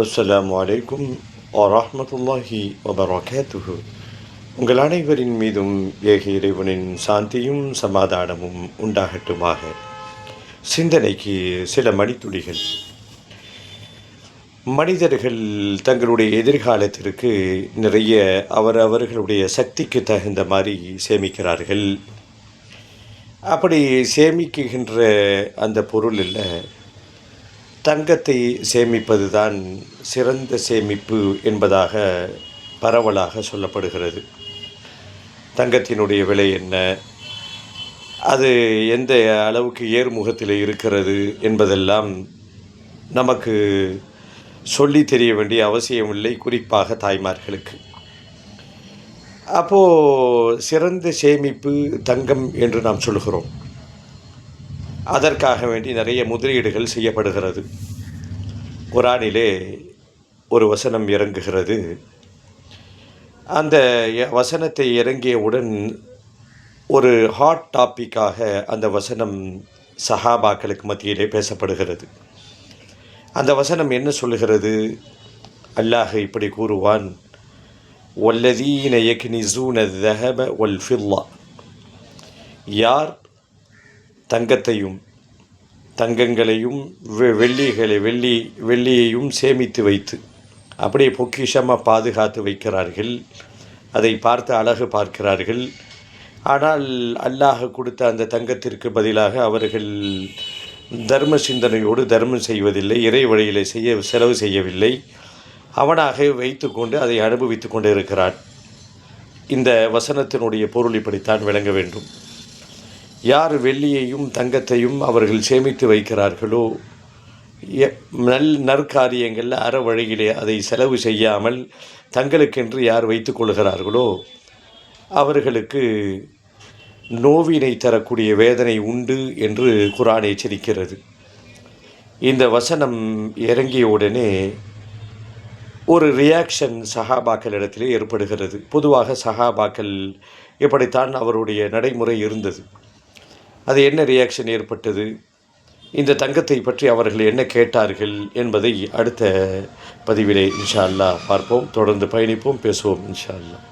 அஸ்ஸலாமு அலைக்கும் வரஹ்மத்துல்லாஹி வபரகாத்துஹு. உங்கள் அனைவரின் மீதும் ஏக இறைவனின் சாந்தியும் சமாதானமும் உண்டாகட்டுமாக. சிந்தனைக்கு சில மணித்துளிகள். மனிதர்கள் தங்களுடைய எதிர்காலத்திற்கு நிறைய அவர்களுடைய சக்திக்கு தகுந்த மாதிரி சேமிக்கிறார்கள். அப்படி சேமிக்கின்ற அந்த பொருளில் தங்கத்தை சேமிப்பது தான் சிறந்த சேமிப்பு என்பதாக பரவலாக சொல்லப்படுகிறது. தங்கத்தினுடைய விலை என்ன, அது எந்த அளவுக்கு ஏர்முகத்தில் இருக்கிறது என்பதெல்லாம் நமக்கு சொல்லி தெரிய வேண்டிய அவசியமில்லை, குறிப்பாக தாய்மார்களுக்கு. அப்போது சிறந்த சேமிப்பு தங்கம் என்று நாம் சொல்கிறோம். அதற்காக வேண்டி நிறைய முதலீடுகள் செய்யப்படுகிறது. குர்ஆனிலே ஒரு வசனம் இறங்குகிறது. அந்த வசனத்தை இறங்கியவுடன் ஒரு ஹாட் டாப்பிக்காக அந்த வசனம் சஹாபாக்களுக்கு மத்தியிலே பேசப்படுகிறது. அந்த வசனம் என்ன சொல்லுகிறது? அல்லாஹ் இப்படி கூறுவான், வல்லதீன யக்னிஸூன ذஹப வல்ஃபில்லா. யார் தங்கத்தையும் தங்கங்களையும் வெள்ளியையும் சேமித்து வைத்து அப்படியே பொக்கிஷமாக பாதுகாத்து வைக்கிறார்கள், அதை பார்த்து அழகு பார்க்கிறார்கள். ஆனால் அல்லாஹ் கொடுத்த அந்த தங்கத்திற்கு பதிலாக அவர்கள் தர்ம சிந்தனையோடு தர்மம் செய்வதில்லை, இறை வழியில் செலவு செய்யவில்லை. அவனாக வைத்து கொண்டு அதை அனுபவித்து கொண்டு இருக்கிறான். இந்த வசனத்தினுடைய பொருள் இப்படித்தான் விளங்க வேண்டும். யார் வெள்ளியையும் தங்கத்தையும் அவர்கள் சேமித்து வைக்கிறார்களோ, நற்காரியங்களில் அற வழியிலே அதை செலவு செய்யாமல் தங்களுக்கென்று யார் வைத்து கொள்கிறார்களோ அவர்களுக்கு நோவினை தரக்கூடிய வேதனை உண்டு என்று குர்ஆன் எச்சரிக்கிறது. இந்த வசனம் இறங்கியவுடனே ஒரு ரியாக்ஷன் சஹாபாக்களிடத்திலே ஏற்படுகிறது. பொதுவாக சஹாபாக்கள் இப்படித்தான் அவருடைய நடைமுறை இருந்தது. அது என்ன ரியாக்ஷன் ஏற்பட்டது, இந்த தங்கத்தை பற்றி அவர்கள் என்ன கேட்டார்கள் என்பதை அடுத்த பதிவிலே இன்ஷா அல்லாஹ் பார்ப்போம். தொடர்ந்து பயணிப்போம், பேசுவோம் இன்ஷா அல்லாஹ்.